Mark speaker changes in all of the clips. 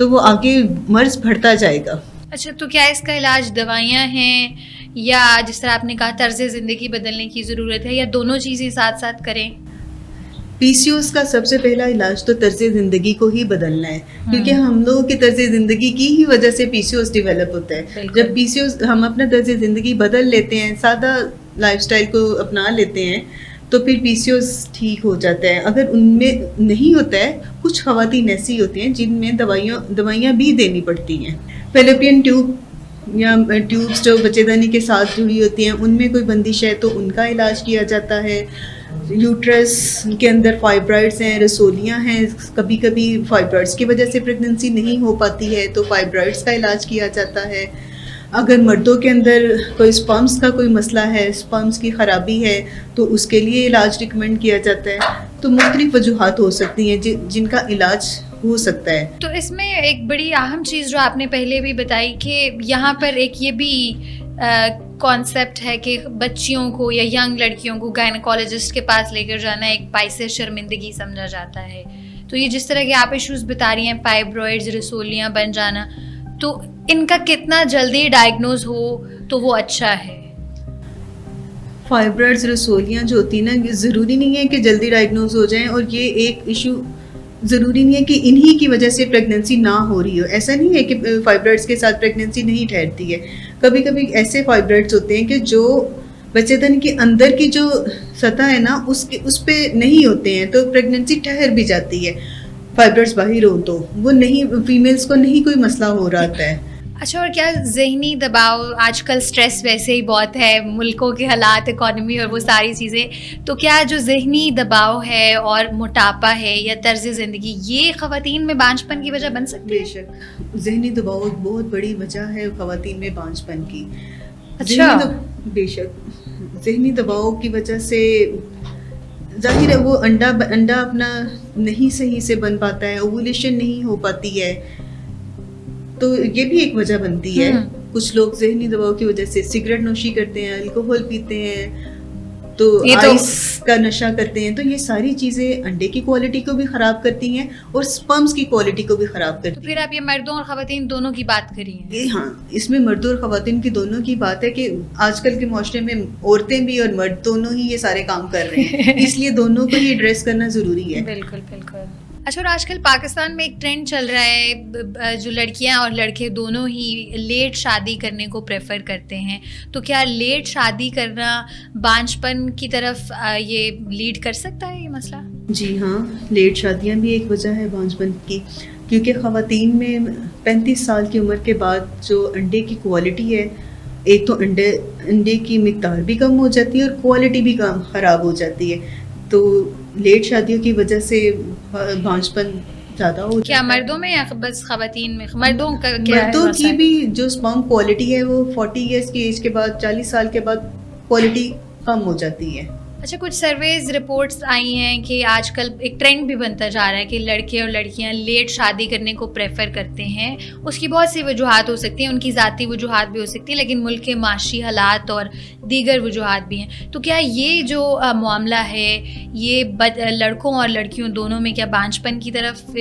Speaker 1: تو وہ آگے مرض بڑھتا جائے گا.
Speaker 2: اچھا، تو کیا اس کا علاج دوائیاں ہیں یا جس طرح آپ نے کہا طرز زندگی بدلنے کی ضرورت ہے، یا دونوں چیزیں ساتھ ساتھ کریں؟
Speaker 1: پی سی اوز کا سب سے پہلا علاج تو طرز زندگی کو ہی بدلنا ہے، کیونکہ ہم لوگوں کی طرز زندگی کی ہی وجہ سے پی سی اوز ڈیولپ ہوتا ہے. جب پی سی اوز ہم اپنا طرز زندگی بدل لیتے ہیں، سادہ لائف سٹائل کو اپنا لیتے ہیں، تو پھر پی سی اوز ٹھیک ہو جاتا ہے. اگر ان میں نہیں ہوتا ہے، کچھ خواتین ایسی ہوتی ہیں جن میں دوائیاں بھی دینی پڑتی ہیں. فیلوپین ٹیوب یا ٹیوبس جو بچے دانی کے ساتھ جڑی ہوتی ہیں، ان میں کوئی بندش ہے تو ان کا علاج کیا جاتا ہے. یوٹرس کے اندر فائبرائڈس ہیں، رسولیاں ہیں، کبھی کبھی فائبرائڈس کی وجہ سے پریگننسی نہیں ہو پاتی ہے تو فائبرائڈس کا علاج کیا جاتا ہے. اگر مردوں کے اندر کوئی سپرمز کا کوئی مسئلہ ہے، سپرمز کی خرابی ہے، تو اس کے لیے علاج ریکمینڈ کیا جاتا ہے. تو مختلف وجوہات ہو سکتی ہیں جن کا علاج ہو سکتا ہے.
Speaker 2: تو اس میں ایک بڑی اہم چیز جو آپ نے پہلے بھی بتائی کہ یہاں پر ایک یہ بھی کانسیپٹ ہے کہ بچیوں کو یا ینگ لڑکیوں کو گائنیکالوجسٹ کے پاس لے کر جانا ایک باعث شرمندگی سمجھا جاتا ہے. تو یہ جس طرح کے آپ ایشوز بتا رہی ہیں، فائبرائڈز، رسولیاں بن جانا، تو ان کا کتنا جلدی ڈائگنوز ہو تو وہ اچھا ہے؟
Speaker 1: فائبرائڈز، رسولیاں جو ہوتی ہیں نا، ضروری نہیں ہے کہ جلدی ڈائگنوز ہو جائیں، اور یہ ایک ایشو ضروری نہیں ہے کہ انہی کی وجہ سے پریگننسی نہ ہو رہی ہو. ایسا نہیں ہے کہ فائبرائڈز کے ساتھ پریگننسی نہیں ٹھہرتی ہے. کبھی کبھی ایسے فائبرائڈز ہوتے ہیں کہ جو بچے دن کے اندر کی جو سطح ہے نا اس پہ نہیں ہوتے ہیں، تو پریگننسی ٹھہر بھی جاتی ہے. فائبرائڈز باہر ہو تو وہ نہیں، فیمیلز کو نہیں کوئی مسئلہ ہو رہا ہے.
Speaker 2: اچھا، اور کیا ذہنی دباؤ، آج کل سٹریس ویسے ہی بہت ہے، ملکوں کے حالات، اکانومی اور وہ ساری چیزیں، تو کیا جو ذہنی دباؤ ہے اور موٹاپا ہے یا طرز زندگی، یہ خواتین میں بانجھ پن کی وجہ بن سکتی ہے؟
Speaker 1: بے شک ذہنی دباؤ ایک بہت بڑی وجہ ہے خواتین میں بانجھ پن کی.
Speaker 2: اچھا،
Speaker 1: بے شک ذہنی دباؤ کی وجہ سے ظاہر ہے وہ انڈا اپنا نہیں صحیح سے بن پاتا ہے، اوولیشن نہیں ہو پاتی ہے، تو یہ بھی ایک وجہ بنتی ہے. کچھ لوگ ذہنی دباؤ کی وجہ سے سگریٹ نوشی کرتے ہیں، الکوہول پیتے ہیں، تو آئس کا نشہ کرتے ہیں. تو یہ ساری چیزیں انڈے کی کوالٹی کو بھی خراب کرتی ہیں اور سپرمز کی کوالٹی کو بھی خراب کرتی ہیں.
Speaker 2: تو پھر آپ یہ مردوں اور خواتین دونوں کی بات کری ہیں؟
Speaker 1: ہاں، اس میں مردوں اور خواتین کی دونوں کی بات ہے کہ آج کل کے معاشرے میں عورتیں بھی اور مرد دونوں ہی یہ سارے کام کر رہے ہیں، اس لیے دونوں کو ہی ایڈریس کرنا ضروری ہے.
Speaker 2: بالکل بالکل. اچھا، اور آج کل پاکستان میں ایک ٹرینڈ چل رہا ہے، جو لڑکیاں اور لڑکے دونوں ہی لیٹ شادی کرنے کو پریفر کرتے ہیں. تو کیا لیٹ شادی کرنا بانجھ پن کی طرف یہ لیڈ کر سکتا ہے یہ مسئلہ؟
Speaker 1: جی ہاں، لیٹ شادیاں بھی ایک وجہ ہے بانجھ پن کی، کیونکہ خواتین میں 35 سال کی عمر کے بعد جو انڈے کی کوالٹی ہے، ایک تو انڈے کی مقدار بھی کم ہو جاتی ہے اور کوالٹی بھی خراب ہو جاتی ہے. تو لیٹ شادیوں کی وجہ سے بانجھ پن زیادہ ہو جاتا ہے.
Speaker 2: کیا مردوں میں یا بس خواتین میں؟ مردوں کا کیا ہے؟
Speaker 1: مردوں کی بھی جو سپرم کوالٹی ہے وہ 40 ایئرس کی ایج کے بعد، 40 سال کے بعد کوالٹی کم ہو جاتی ہے.
Speaker 2: اچھا، کچھ سرویز رپورٹس آئی ہیں کہ آج کل ایک ٹرینڈ بھی بنتا جا رہا ہے کہ لڑکے اور لڑکیاں لیٹ شادی کرنے کو پریفر کرتے ہیں. اس کی بہت سی وجوہات ہو سکتی ہیں، ان کی ذاتی وجوہات بھی ہو سکتی ہیں، لیکن ملک کے معاشی حالات اور دیگر وجوہات بھی ہیں. تو کیا یہ جو معاملہ ہے یہ لڑکوں اور لڑکیوں دونوں میں کیا بانجھ پن کی طرف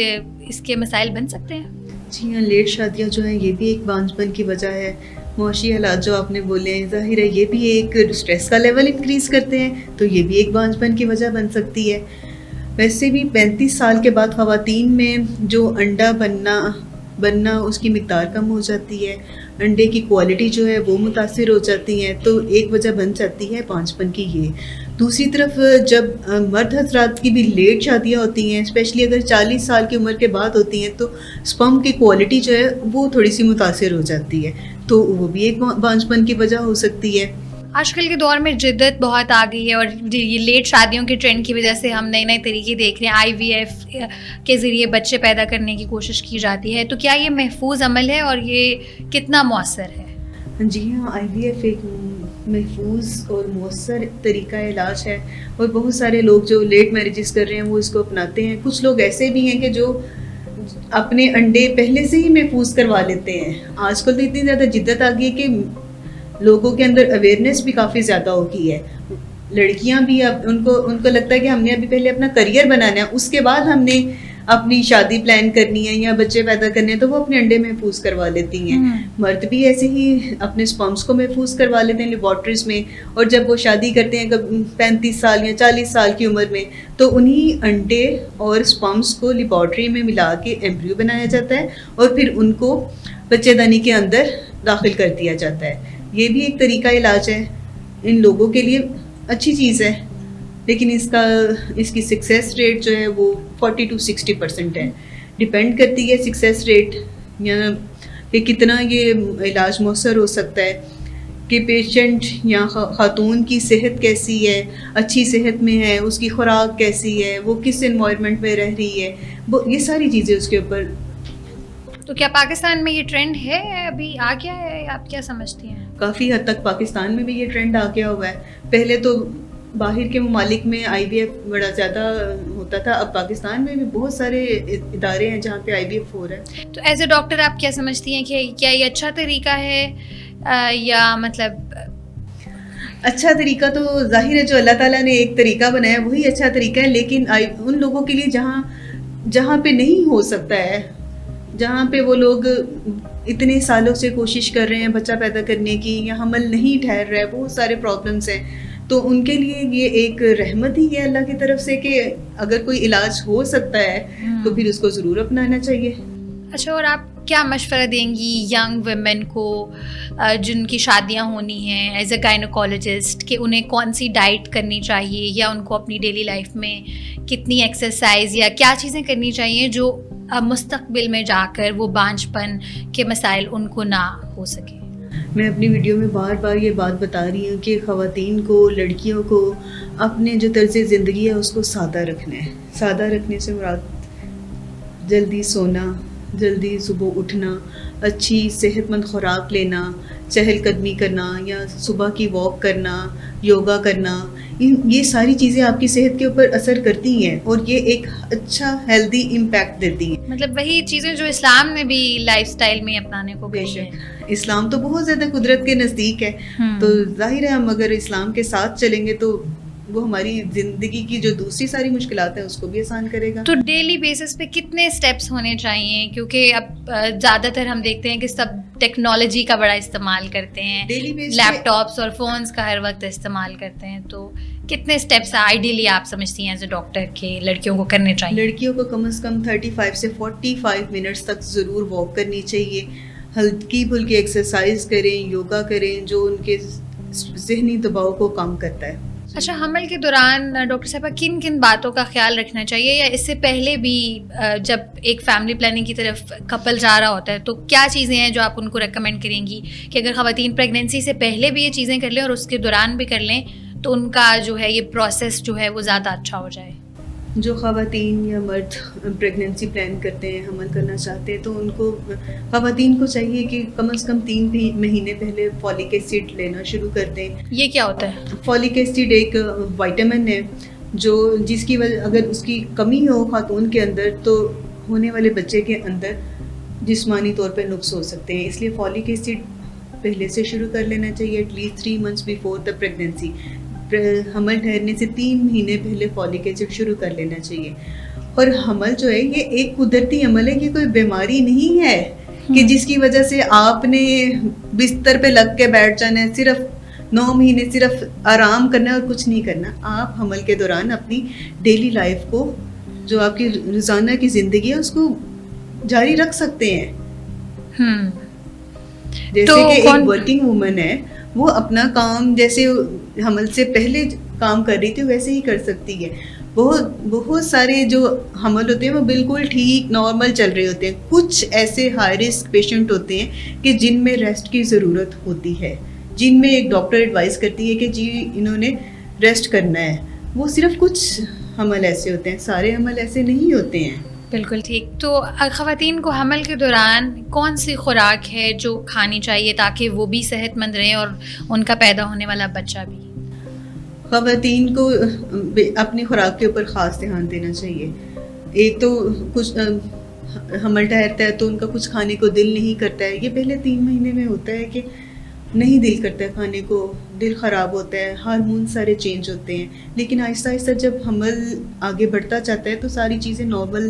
Speaker 2: اس کے مسائل بن سکتے ہیں؟
Speaker 1: جی ہاں، لیٹ شادیاں جو ہیں یہ بھی ایک بانجھ پن کی وجہ ہے. معاشی حالات جو آپ نے بولے ہیں، ظاہر ہے یہ بھی ایک اسٹریس کا لیول انکریز کرتے ہیں، تو یہ بھی ایک بانجھ پن کی وجہ بن سکتی ہے. ویسے بھی 35 سال کے بعد خواتین میں جو انڈا بننا اس کی مقدار کم ہو جاتی ہے، انڈے کی کوالٹی جو ہے وہ متاثر ہو جاتی ہیں، تو ایک وجہ بن جاتی ہے بانجھ پن کی یہ. دوسری طرف جب مرد حضرات کی بھی لیٹ شادیاں ہوتی ہیں، اسپیشلی اگر 40 سال کی عمر کے بعد ہوتی ہیں، تو سپرم کی کوالٹی جو ہے وہ تھوڑی سی متاثر ہو جاتی ہے، تو وہ بھی ایک بانجھ پن کی وجہ ہو سکتی ہے.
Speaker 2: آج کل کے دور میں جدت بہت آ گئی ہے، اور یہ لیٹ شادیوں کے ٹرینڈ کی وجہ سے ہم نئے نئے طریقے دیکھ رہے ہیں. IVF کے ذریعے بچے پیدا کرنے کی کوشش کی جاتی ہے. تو کیا یہ محفوظ عمل ہے اور یہ کتنا مؤثر ہے؟
Speaker 1: جی ہاں، IVF ایک محفوظ اور مؤثر طریقہ علاج ہے، اور بہت سارے لوگ جو لیٹ میرجز کر رہے ہیں وہ اس کو اپناتے ہیں. کچھ لوگ ایسے بھی ہیں کہ جو اپنے انڈے پہلے سے ہی محفوظ کروا لیتے ہیں. آج کل تو اتنی زیادہ جدت آ گئی ہے کہ لوگوں کے اندر اویئرنیس بھی کافی زیادہ ہو گئی ہے. لڑکیاں بھی اب ان کو لگتا ہے کہ ہم نے ابھی پہلے اپنا کریئر بنانا ہے، اس کے بعد ہم نے اپنی شادی پلان کرنی ہے یا بچے پیدا کرنے ہیں تو وہ اپنے انڈے محفوظ کروا لیتی ہیں. مرد بھی ایسے ہی اپنے سپرمس کو محفوظ کروا لیتے ہیں لیبارٹریز میں, اور جب وہ شادی کرتے ہیں 35 سال یا 40 سال کی عمر میں تو انہی انڈے اور سپرمس کو لیبارٹری میں ملا کے ایمبریو بنایا جاتا ہے اور پھر ان کو بچے دانی کے اندر داخل کر دیا جاتا ہے. یہ بھی ایک طریقہ علاج ہے, ان لوگوں کے لیے اچھی چیز ہے, لیکن اس کی سکسیس ریٹ جو ہے وہ 40 to 60% ہے. ڈپینڈ کرتی ہے سکسیس ریٹ یا کہ کتنا یہ علاج مؤثر ہو سکتا ہے, کہ پیشنٹ یا خاتون کی صحت کیسی ہے, اچھی صحت میں ہے, اس کی خوراک کیسی ہے, وہ کس انوائرمنٹ میں رہ رہی ہے, یہ ساری چیزیں اس کے اوپر.
Speaker 2: تو کیا پاکستان میں یہ ٹرینڈ ہے, ابھی آ گیا ہے, آپ کیا سمجھتی ہیں؟
Speaker 1: کافی حد تک پاکستان میں بھی یہ ٹرینڈ آ گیا ہوا ہے. پہلے تو باہر کے ممالک میں آئی وی ایف بڑا زیادہ ہوتا تھا, اب پاکستان میں بھی بہت سارے ادارے ہیں جہاں پہ آئی وی ایف ہو رہا ہے.
Speaker 2: تو ایز اے ڈاکٹر آپ کیا سمجھتی ہیں کہ کیا یہ اچھا طریقہ ہے یا مطلب
Speaker 1: اچھا طریقہ تو ظاہر ہے جو اللہ تعالیٰ نے ایک طریقہ بنایا وہی اچھا طریقہ ہے, لیکن ان لوگوں کے لیے جہاں پہ نہیں ہو سکتا ہے, جہاں پہ وہ لوگ اتنے سالوں سے کوشش کر رہے ہیں بچہ پیدا کرنے کی یا حمل نہیں ٹھہر رہا ہے, بہت سارے پرابلمس ہیں, تو ان کے لیے یہ ایک رحمت ہی ہے اللہ کی طرف سے کہ اگر کوئی علاج ہو سکتا ہے تو پھر اس کو ضرور اپنانا چاہیے.
Speaker 2: اچھا, اور آپ کیا مشورہ دیں گی ینگ ویمن کو جن کی شادیاں ہونی ہیں ایز اے گائنوکالوجسٹ, کہ انہیں کون سی ڈائٹ کرنی چاہیے یا ان کو اپنی ڈیلی لائف میں کتنی ایکسرسائز یا کیا چیزیں کرنی چاہیے جو مستقبل میں جا کر وہ بانجھ پن کے مسائل ان کو نہ ہو سکے؟
Speaker 1: میں اپنی ویڈیو میں بار بار یہ بات بتا رہی ہوں کہ خواتین کو, لڑکیوں کو اپنے جو طرز زندگی ہے اس کو سادہ رکھنا ہے. سادہ رکھنے سے مراد جلدی سونا, جلدی صبح اٹھنا, اچھی صحت مند خوراک لینا, چہل قدمی کرنا یا صبح کی واک کرنا, یوگا کرنا, یہ ساری چیزیں آپ کی صحت کے اوپر اثر کرتی ہیں اور یہ ایک اچھا ہیلدی امپیکٹ دیتی ہیں.
Speaker 2: مطلب وہی چیزیں جو اسلام نے بھی لائف سٹائل میں اپنانے کو
Speaker 1: بے
Speaker 2: کہی ہیں.
Speaker 1: شک اسلام تو بہت زیادہ قدرت کے نزدیک ہے, تو ظاہر ہے ہم اگر اسلام کے ساتھ چلیں گے تو وہ ہماری زندگی کی جو دوسری ساری مشکلات ہیں اس کو بھی آسان کرے گا.
Speaker 2: تو ڈیلی بیسس پہ کتنے اسٹیپس ہونے چاہیے, کیونکہ اب زیادہ تر ہم دیکھتے ہیں کہ سب ٹیکنالوجی کا بڑا استعمال کرتے ہیں, لیپ ٹاپس اور فونس کا ہر وقت استعمال کرتے ہیں, تو کتنے اسٹیپس آئیڈیلی آپ سمجھتی ہیں ایز اے ڈاکٹر کہ لڑکیوں کو کرنے چاہیے؟
Speaker 1: لڑکیوں کو کم از کم 35 سے 45 منٹس تک ضرور واک کرنی چاہیے, ہلکی پھلکی ایکسرسائز کریں, یوگا کریں جو ان کے ذہنی دباؤ کو کم کرتا ہے.
Speaker 2: اچھا, حمل کے دوران ڈاکٹر صاحبہ کن کن باتوں کا خیال رکھنا چاہیے, یا اس سے پہلے بھی جب ایک فیملی پلاننگ کی طرف کپل جا رہا ہوتا ہے تو کیا چیزیں ہیں جو آپ ان کو ریکمینڈ کریں گی کہ اگر خواتین پریگنینسی سے پہلے بھی یہ چیزیں کر لیں اور اس کے دوران بھی کر لیں تو ان کا جو ہے یہ پروسیس جو ہے وہ زیادہ اچھا ہو جائے؟
Speaker 1: جو خواتین یا مرد پریگنینسی پلان کرتے ہیں, حمل کرنا چاہتے ہیں, تو ان کو خواتین کو چاہیے کہ کم از کم 3 مہینے پہلے فولک ایسڈ لینا شروع کر دیں.
Speaker 2: یہ کیا ہوتا ہے؟
Speaker 1: فولک ایسڈ ایک وائٹامن ہے جو جس کی وجہ اگر اس کی کمی ہو خاتون کے اندر تو ہونے والے بچے کے اندر جسمانی طور پہ نقص ہو سکتے ہیں. اس لیے فولک ایسڈ پہلے سے شروع کر لینا چاہیے, at least 3 months before the pregnancy. حمل ٹھہرنے سے 3 مہینے پہلے فولک ایسڈ شروع کر لینا چاہیے. اور حمل جو ہے یہ ایک قدرتی عمل ہے, یہ کوئی بیماری نہیں ہے کہ جس کی وجہ سے آپ نے بستر پہ لگ کے بیٹھ جانا ہے, صرف 9 مہینے صرف آرام کرنا ہے اور کچھ نہیں کرنا. آپ حمل کے دوران اپنی ڈیلی لائف کو, جو آپ کی روزانہ کی زندگی ہے, اس کو جاری رکھ سکتے ہیں. جیسے کہ ایک ورکنگ وومن ہے وہ اپنا کام جیسے حمل سے پہلے کام کر رہی تھی ویسے ہی کر سکتی ہے. بہت سارے جو حمل ہوتے ہیں وہ بالکل ٹھیک نارمل چل رہے ہوتے ہیں. کچھ ایسے ہائی رسک پیشنٹ ہوتے ہیں کہ جن میں ریسٹ کی ضرورت ہوتی ہے, جن میں ایک ڈاکٹر ایڈوائز کرتی ہے کہ جی انہوں نے ریسٹ کرنا ہے. وہ صرف کچھ حمل ایسے ہوتے ہیں, سارے حمل ایسے نہیں ہوتے ہیں.
Speaker 2: بالکل ٹھیک. تو خواتین کو حمل کے دوران کون سی خوراک ہے جو کھانی چاہیے تاکہ وہ بھی صحت مند رہیں اور ان کا پیدا ہونے والا بچہ بھی؟
Speaker 1: خواتین کو اپنی خوراک کے اوپر خاص دھیان دینا چاہیے. ایک تو کچھ حمل ٹھہرتا ہے تو ان کا کچھ کھانے کو دل نہیں کرتا ہے. یہ پہلے 3 مہینے میں ہوتا ہے کہ نہیں دل کرتا ہے کھانے کو, دل خراب ہوتا ہے, ہارمون سارے چینج ہوتے ہیں. لیکن آہستہ آہستہ جب حمل آگے بڑھتا جاتا ہے تو ساری چیزیں نارمل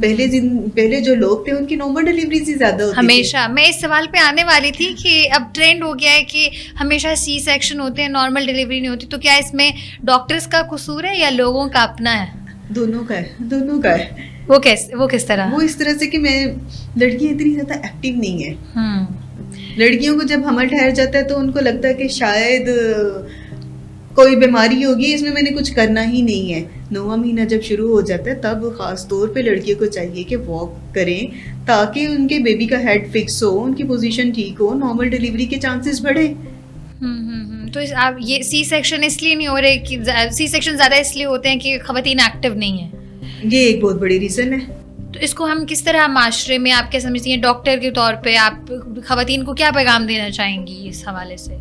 Speaker 1: پہلے جو لوگ تھے ان کی نارمل ڈیلیوریز ہی زیادہ ہوتی
Speaker 2: ہمیشہ میں اس سوال پہ آنے والی تھی کہ اب ٹرینڈ ہو گیا ہے کہ ہمیشہ سی سیکشن ہوتے ہیں, نارمل ڈیلیوری نہیں ہوتی, تو کیا اس میں ڈاکٹرز کا قصور ہے یا لوگوں کا اپنا ہے؟
Speaker 1: دونوں کا ہے.
Speaker 2: وہ کس طرح؟
Speaker 1: وہ اس طرح سے کہ لڑکیاں اتنی زیادہ ایکٹیو نہیں ہیں. لڑکیوں کو جب حمل ٹھہر جاتا ہے تو ان کو لگتا ہے کہ شاید کوئی بیماری ہوگی, اس میں نے کچھ کرنا ہی نہیں ہے. 9واں مہینہ جب شروع ہو جاتا ہے تب خاص طور پہ لڑکیوں کو چاہیے کہ واک کریں تاکہ ان کے بیبی کا ہیڈ فکس ہو, ان کی پوزیشن ٹھیک ہو, نارمل ڈیلیوری کے چانسز بڑھے.
Speaker 2: تو آپ یہ سی سیکشن اس لیے نہیں ہو رہے کہ سی سیکشن زیادہ اس لیے ہوتے ہیں کہ خواتین ایکٹیو نہیں ہیں,
Speaker 1: یہ ایک بہت بڑی ریزن ہے.
Speaker 2: تو اس کو ہم کس طرح معاشرے میں, آپ کیا سمجھتی ہیں ڈاکٹر کے طور پہ آپ خواتین کو کیا پیغام دینا چاہیں گی اس حوالے سے؟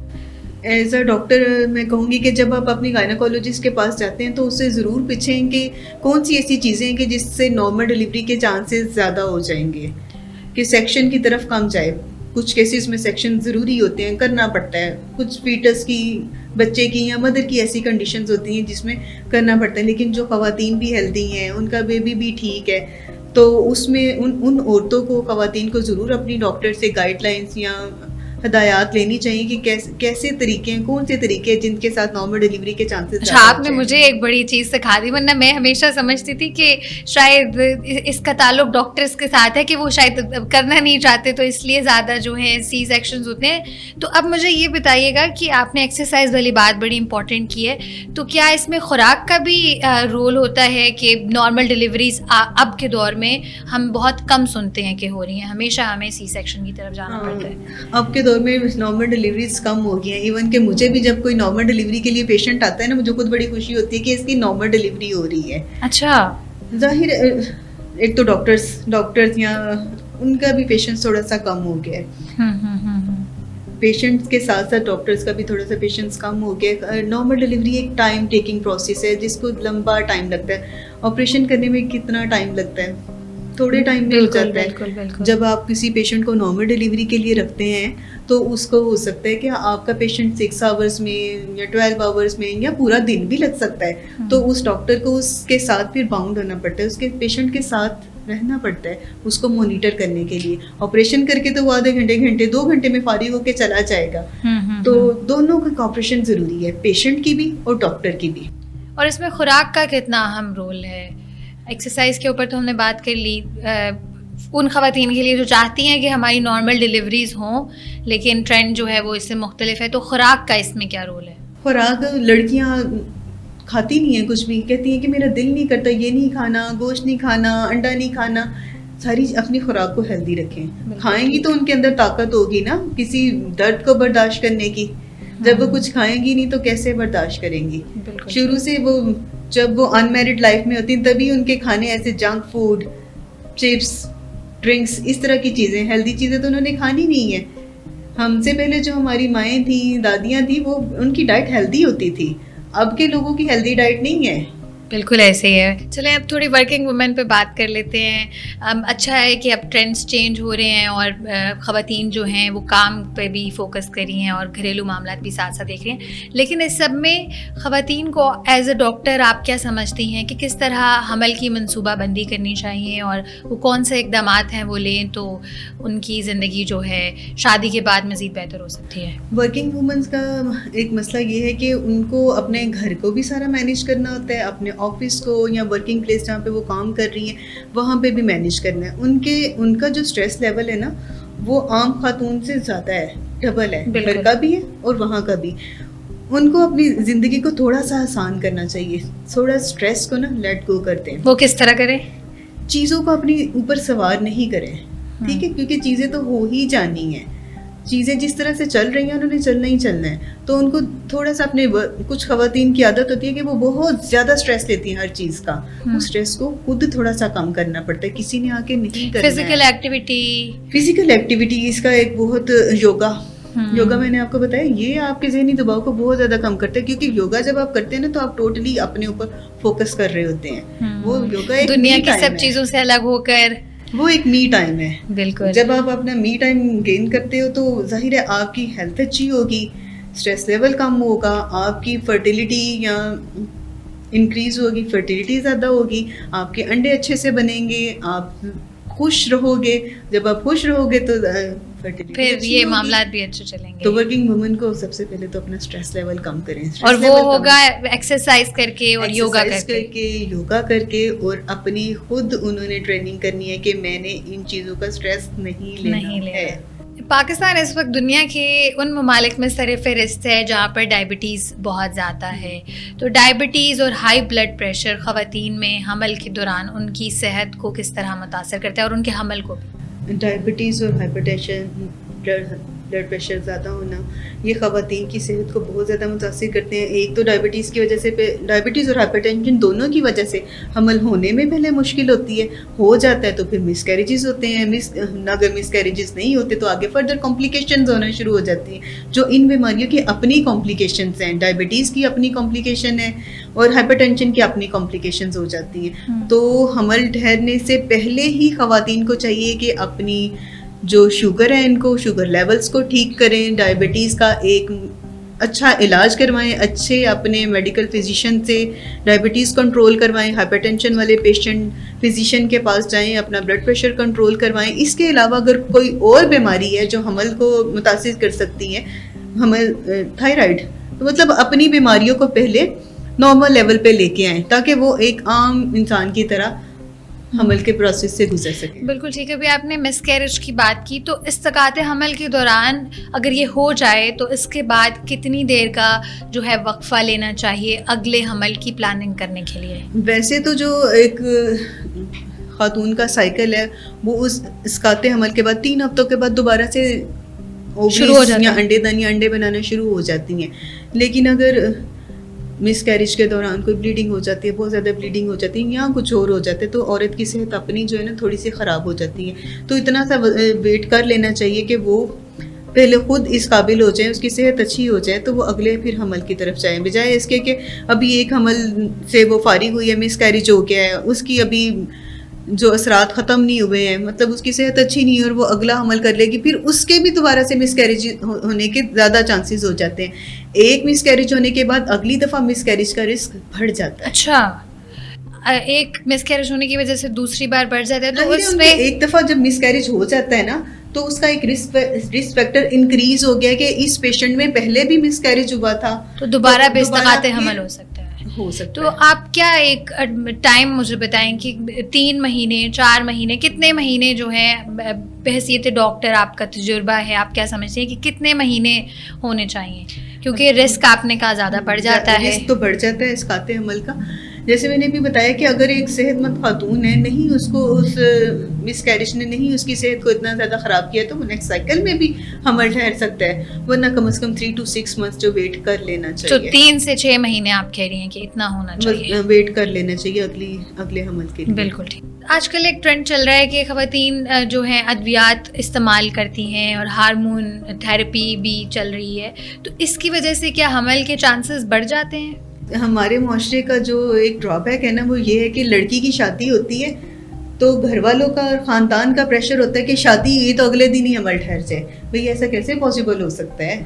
Speaker 1: ایز اے ڈاکٹر میں کہوں گی کہ جب آپ اپنی گائنیکولوجسٹ کے پاس جاتے ہیں تو اس سے ضرور پوچھیں کہ کون سی ایسی چیزیں ہیں کہ جس سے نارمل ڈیلیوری کے چانسز زیادہ ہو جائیں گے, کہ سیکشن کی طرف کم جائے. کچھ کیسز میں سیکشن ضروری ہوتے ہیں, کرنا پڑتا ہے. کچھ فیٹس کی, بچے کی یا مدر کی ایسی کنڈیشنز ہوتی ہیں جس میں کرنا پڑتا ہے. لیکن جو خواتین بھی ہیلدی ہیں, ان کا بیبی بھی ٹھیک ہے, تو اس میں ان عورتوں کو, خواتین کو ضرور اپنی ڈاکٹر سے گائیڈ لائنس یا ہدایات لینی چاہیے کہ کیسے طریقے ہیں, کون سے طریقے ہیں جن کے ساتھ نارمل ڈیلیوری کے چانسز.
Speaker 2: اچھا, آپ نے مجھے ایک بڑی چیز سکھا دی, ورنہ میں ہمیشہ سمجھتی تھی کہ شاید اس کا تعلق ڈاکٹرز کے ساتھ ہے کہ وہ شاید کرنا نہیں چاہتے تو اس لیے زیادہ جو ہیں سی سیکشنز ہوتے ہیں. تو اب مجھے یہ بتائیے گا کہ آپ نے ایکسرسائز والی بات بڑی امپورٹنٹ کی ہے, تو کیا اس میں خوراک کا بھی رول ہوتا ہے کہ نارمل ڈیلیوریز اب کے دور میں ہم بہت کم سنتے ہیں کہ ہو رہی ہیں, ہمیشہ ہمیں سی سیکشن کی طرف جانا پڑتا ہے؟
Speaker 1: اب کے دور میں نارمل ڈیلیوریز کم ہو گئی ہیں. ایون کہ مجھے بھی جب کوئی نارمل ڈیلیوری کے لیے پیشنٹ آتا ہے نا, مجھے خود بڑی خوشی ہوتی ہے کہ اس کی نارمل ڈیلیوری ہو رہی ہے.
Speaker 2: اچھا,
Speaker 1: ظاہر ایک تو ڈاکٹرز یا ان کا بھی پیشنس تھوڑا سا کم ہو گیا ہے. پیشنٹس کے ساتھ ساتھ ڈاکٹرز کا بھی تھوڑا سا پیشنس کم ہو گیا. نارمل ڈیلیوری ایک ٹائم ٹیکنگ پروسیس ہے جس کو لمبا ٹائم لگتا ہے. آپریشن کرنے میں کتنا ٹائم لگتا ہے, تھوڑے ٹائم میں ہو جاتا ہے. جب آپ کسی پیشنٹ کو نارمل ڈیلیوری کے لیے رکھتے ہیں تو اس کو ہو سکتا ہے کہ آپ کا پیشنٹ 6 آورس میں یا 12 آورس میں یا پورا دن بھی لگ سکتا ہے. تو اس ڈاکٹر کو اس کے ساتھ پھر باؤنڈ ہونا پڑتا ہے, اس کے پیشنٹ کے ساتھ رہنا پڑتا ہے اس کو مانیٹر کرنے کے لیے. آپریشن کر کے تو وہ آدھے گھنٹے 2 گھنٹے میں فارغ ہو کے چلا جائے گا. تو دونوں کا کوآپریشن ضروری ہے, پیشنٹ کی بھی اور ڈاکٹر کی بھی.
Speaker 2: اور اس میں خوراک کا کتنا اہم رول ہے؟ ایکسرسائز کے اوپر تو ہم نے بات کر لی, ان خواتین کے لیے جو چاہتی ہیں کہ ہماری نارمل ڈیلیوریز ہوں لیکن ٹرینڈ جو ہے وہ اس سے مختلف ہے, تو خوراک کا اس میں کیا رول ہے؟
Speaker 1: خوراک, لڑکیاں کھاتی نہیں ہیں کچھ بھی, کہتی ہیں کہ میرا دل نہیں کرتا, یہ نہیں کھانا, گوشت نہیں کھانا, انڈا نہیں کھانا. ساری اپنی خوراک کو ہیلدی رکھیں. کھائیں گی تو ان کے اندر طاقت ہوگی نا کسی درد کو برداشت کرنے کی. جب وہ کچھ کھائیں گی نہیں تو کیسے برداشت کریں گی؟ شروع سے وہ جب وہ ان میرڈ لائف میں ہوتی ہیں تبھی ان کے کھانے ایسے جنک فوڈ, چپس, ڈرنکس, اس طرح کی چیزیں, ہیلدی چیزیں تو انہوں نے کھانی نہیں ہیں. ہم سے پہلے جو ہماری مائیں تھیں, دادیاں تھیں, وہ ان کی ڈائٹ ہیلدی ہوتی تھی. اب کے لوگوں کی ہیلدی ڈائٹ نہیں ہے.
Speaker 2: بالکل ایسے ہی ہے. چلیں اب تھوڑی ورکنگ وومن پہ بات کر لیتے ہیں. اچھا ہے کہ اب ٹرینڈس چینج ہو رہے ہیں اور خواتین جو ہیں وہ کام پہ بھی فوکس کر رہی ہیں اور گھریلو معاملات بھی ساتھ ساتھ دیکھ رہی ہیں, لیکن اس سب میں خواتین کو ایز اے ڈاکٹر آپ کیا سمجھتی ہیں کہ کس طرح حمل کی منصوبہ بندی کرنی چاہیے اور وہ کون سے اقدامات ہیں وہ لیں تو ان کی زندگی جو ہے شادی کے بعد مزید بہتر ہو سکتی ہے؟
Speaker 1: ورکنگ وومنس کا ایک مسئلہ یہ ہے کہ ان کو اپنے گھر کو بھی سارا مینیج کرنا ہوتا ہے, اپنے آفس کو یا ورکنگ پلیس جہاں پہ وہ کام کر رہی ہیں وہاں پہ بھی مینیج کرنا ہے. ان کا جو اسٹریس لیول ہے نا وہ عام خاتون سے زیادہ ہے, ڈبل ہے, گھر کا بھی ہے اور وہاں کا بھی. ان کو اپنی زندگی کو تھوڑا سا آسان کرنا چاہیے, تھوڑا اسٹریس کو نا لیٹ گو کرتے ہیں.
Speaker 2: وہ کس طرح کریں؟
Speaker 1: چیزوں کو اپنی اوپر سوار نہیں کریں, ٹھیک ہے, کیونکہ چیزیں تو ہو ہی جانی ہیں. چیزیں جس طرح سے چل رہی ہیں انہوں نے چلنا ہی چلنا ہے. تو ان کو تھوڑا سا اپنے, کچھ خواتین کی عادت ہوتی ہے کہ وہ بہت زیادہ اسٹریس لیتی ہیں ہر چیز کا. اس اسٹریس کو خود تھوڑا سا کم کرنا پڑتا ہے, کسی نے آ کے نہیں کرنا. فزیکل ایکٹیویٹی اس کا ایک بہت یوگا میں نے آپ کو بتایا یہ آپ کے ذہنی دباؤ کو بہت زیادہ کم کرتا ہے, کیونکہ یوگا جب آپ کرتے ہیں نا تو آپ ٹوٹلی اپنے اوپر فوکس کر رہے ہوتے ہیں. وہ یوگا ایک
Speaker 2: دنیا کی سب چیزوں سے الگ ہو کر
Speaker 1: وہ ایک می ٹائم ہے.
Speaker 2: بالکل,
Speaker 1: جب آپ اپنا می ٹائم گین کرتے ہو تو ظاہر ہے آپ کی ہیلتھ اچھی ہوگی, اسٹریس لیول کم ہوگا, آپ کی فرٹیلیٹی یا انکریز ہوگی, فرٹیلیٹی زیادہ ہوگی, آپ کے انڈے اچھے سے بنیں گے, آپ خوش رہو گے. جب آپ خوش رہو گے تو فرٹیلیٹی
Speaker 2: پھر یہ معاملات بھی اچھے چلیں گے.
Speaker 1: تو ورکنگ وومن کو سب سے پہلے تو اپنا اسٹریس لیول کم کریں,
Speaker 2: اور وہ ہوگا ایکسرسائز کر کے اور یوگا
Speaker 1: کر کے, اور اپنی خود انہوں نے ٹریننگ کرنی ہے کہ میں نے ان چیزوں کا اسٹریس نہیں لینا ہے.
Speaker 2: پاکستان اس وقت دنیا کے ان ممالک میں سر فہرست ہے جہاں پر ڈائبٹیز بہت زیادہ ہے. تو ڈائبٹیز اور ہائی بلڈ پریشر خواتین میں حمل کے دوران ان کی صحت کو کس طرح متاثر کرتا ہے اور ان کے حمل کو بھی؟
Speaker 1: ڈائبٹیز اور ہائپر ٹینشن, بلڈ پریشر زیادہ ہونا, یہ خواتین کی صحت کو بہت زیادہ متاثر کرتے ہیں. ایک تو ڈائبٹیز کی وجہ سے, ڈائبٹیز اور ہائپر ٹینشن دونوں کی وجہ سے حمل ہونے میں پہلے مشکل ہوتی ہے, ہو جاتا ہے تو پھر مس کیریجز ہوتے ہیں. اگر مس کیریجز نہیں ہوتے تو آگے فردر کمپلیکیشنز ہونا شروع ہو جاتی ہیں, جو ان بیماریوں کی اپنی کمپلیکیشنز ہیں. ڈائبٹیز کی اپنی کمپلیکیشن ہے اور ہائپر ٹینشن کی اپنی کمپلیکیشنز ہو جاتی ہیں. تو حمل ٹھہرنے سے پہلے ہی خواتین کو چاہیے کہ اپنی جو شوگر ہے ان کو, شوگر لیولز کو ٹھیک کریں, ڈائبٹیز کا ایک اچھا علاج کروائیں, اچھے اپنے میڈیکل فزیشین سے ڈائبٹیز کنٹرول کروائیں, ہائپر ٹینشن والے پیشنٹ فزیشین کے پاس جائیں, اپنا بلڈ پریشر کنٹرول کروائیں. اس کے علاوہ اگر کوئی اور بیماری ہے جو حمل کو متاثر کر سکتی ہے, حمل تھائرائڈ, تو مطلب اپنی بیماریوں کو پہلے نارمل لیول پہ لے کے آئیں تاکہ وہ ایک عام انسان کی طرح حمل کے پروسیس سے گزر سکے.
Speaker 2: بالکل ٹھیک ہے. ابھی آپ نے مس کیریج کی بات کی, تو اسقاط حمل کے دوران اگر یہ ہو جائے تو اس کے بعد کتنی دیر کا جو ہے وقفہ لینا چاہیے اگلے حمل کی پلاننگ کرنے کے لیے؟
Speaker 1: ویسے تو جو ایک خاتون کا سائیکل ہے وہ اس اسقاط حمل کے بعد 3 ہفتوں کے بعد دوبارہ سے
Speaker 2: شروع ہو جاتی
Speaker 1: ہے, انڈے بنانا شروع ہو جاتی ہیں. لیکن اگر مس کیریج کے دوران کوئی بلیڈنگ ہو جاتی ہے, بہت زیادہ بلیڈنگ ہو جاتی ہے یا کچھ اور ہو جاتا ہے, تو عورت کی صحت اپنی جو ہے نا تھوڑی سی خراب ہو جاتی ہے. تو اتنا سا ویٹ کر لینا چاہیے کہ وہ پہلے خود اس قابل ہو جائیں, اس کی صحت اچھی ہو جائے تو وہ اگلے پھر حمل کی طرف جائیں, بجائے اس کے کہ ابھی ایک حمل سے وہ فارغ ہوئی ہے, مس کیریج ہو گیا ہے, اس کی ابھی جو اثرات ختم نہیں ہوئے ہیں, مطلب اس کی صحت اچھی نہیں ہے اور وہ اگلا حمل کر لے گی, پھر اس کے بھی دوبارہ سے مس کیریج ہونے کے زیادہ چانسز ہو جاتے ہیں. ایک مس کیریج ہونے کے بعد اگلی دفعہ مس کیریج کا رسک بڑھ جاتا ہے.
Speaker 2: اچھا, ایک مس کیریج ہونے کی وجہ سے دوسری بار بڑھ جاتا ہے. تو اس میں
Speaker 1: ایک دفعہ جب مس کیریج ہو جاتا ہے نا تو اس کا ایک رسک فیکٹر انکریز ہو گیا کہ اس پیشنٹ میں پہلے بھی مس کیریج ہوا تھا,
Speaker 2: تو دوبارہ بھی اسقاط حمل ہو سکتا ہے. تو آپ کیا ایک ٹائم مجھے بتائیں کہ 3 مہینے 4 مہینے کتنے مہینے جو ہیں بحیثیت ڈاکٹر آپ کا تجربہ ہے, آپ کیا سمجھتے ہیں کہ کتنے مہینے ہونے چاہیے؟ کیونکہ رسک آپ نے کہا زیادہ بڑھ جاتا ہے.
Speaker 1: رسک تو بڑھ جاتا ہے اسقاط حمل کا. جیسے میں نے بھی بتایا کہ اگر ایک صحت مند خاتون ہے, نہیں اس کو اس مس کیریج نے نہیں اس کی صحت کو اتنا زیادہ خراب کیا تو وہ نیکسٹ سائیکل میں بھی حمل ٹھہر سکتا ہے, ورنہ کم از کم 3 to 6 months جو ویٹ کر لینا چاہیے.
Speaker 2: تو 3 سے 6 مہینے آپ کہہ رہی ہیں کہ اتنا ہونا چاہیے,
Speaker 1: ویٹ کر لینا چاہیے اگلے حمل کے لیے.
Speaker 2: بالکل ٹھیک. آج کل ایک ٹرینڈ چل رہا ہے کہ خواتین جو ہیں ادویات استعمال کرتی ہیں اور ہارمون تھراپی بھی چل رہی ہے, تو اس کی وجہ سے کیا حمل کے چانسز بڑھ جاتے ہیں؟
Speaker 1: ہمارے معاشرے کا جو ایک ڈرا بیک ہے نا وہ یہ ہے کہ لڑکی کی شادی ہوتی ہے تو گھر والوں کا اور خاندان کا پریشر ہوتا ہے کہ شادی ہوئی تو اگلے دن ہی حمل ٹھہر جائے. بھئی ایسا کیسے پاسبل ہو سکتا ہے؟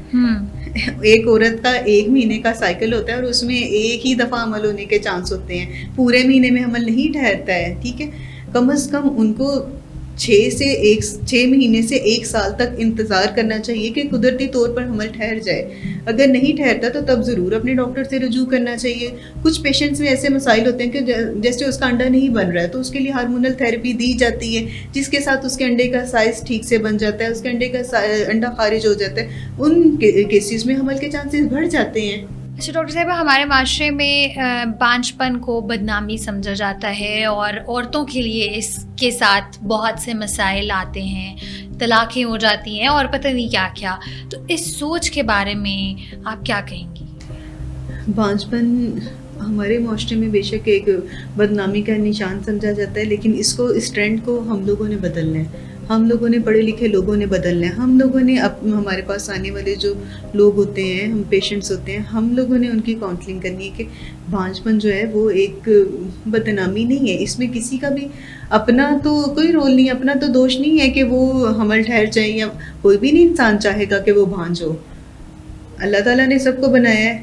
Speaker 1: ایک عورت کا 1 مہینے کا سائیکل ہوتا ہے اور اس میں ایک ہی دفعہ حمل ہونے کے چانس ہوتے ہیں, پورے مہینے میں حمل نہیں ٹھہرتا ہے. ٹھیک ہے, کم از کم ان کو 6 مہینے سے 1 سال تک انتظار کرنا چاہیے کہ قدرتی طور پر حمل ٹھہر جائے. اگر نہیں ٹھہرتا تو تب ضرور اپنے ڈاکٹر سے رجوع کرنا چاہیے. کچھ پیشنٹس میں ایسے مسائل ہوتے ہیں کہ جیسے اس کا انڈا نہیں بن رہا ہے تو اس کے لیے ہارمونل تھراپی دی جاتی ہے, جس کے ساتھ اس کے انڈے کا سائز ٹھیک سے بن جاتا ہے, اس کے انڈے کا انڈا خارج ہو جاتا ہے. ان کیسز میں حمل کے چانسز بڑھ جاتے ہیں.
Speaker 2: اچھا ڈاکٹر صاحبہ, ہمارے معاشرے میں بانجھ پن کو بدنامی سمجھا جاتا ہے اور عورتوں کے لیے اس کے ساتھ بہت سے مسائل آتے ہیں, طلاقیں ہو جاتی ہیں اور پتہ نہیں کیا کیا. تو اس سوچ کے بارے میں آپ کیا کہیں گی؟
Speaker 1: بانجھ پن ہمارے معاشرے میں بے شک ایک بدنامی کا نشان سمجھا جاتا ہے, لیکن اس ٹرینڈ کو ہم لوگوں نے بدلنا ہے. ہم لوگوں نے, پڑھے لکھے لوگوں نے بدلنا ہے. ہم لوگوں نے ہمارے پاس آنے والے جو لوگ ہوتے ہیں, ہم پیشنٹس ہوتے ہیں, ہم لوگوں نے ان کی کاؤنسلنگ کرنی ہے کہ بانجھ پن جو ہے وہ ایک بدنامی نہیں ہے. اس میں کسی کا بھی اپنا تو کوئی رول نہیں, اپنا تو دوش نہیں ہے کہ وہ حمل ٹھہر جائے, یا کوئی بھی نہیں انسان چاہے گا کہ وہ بانجھ ہو. اللہ تعالیٰ نے سب کو بنایا ہے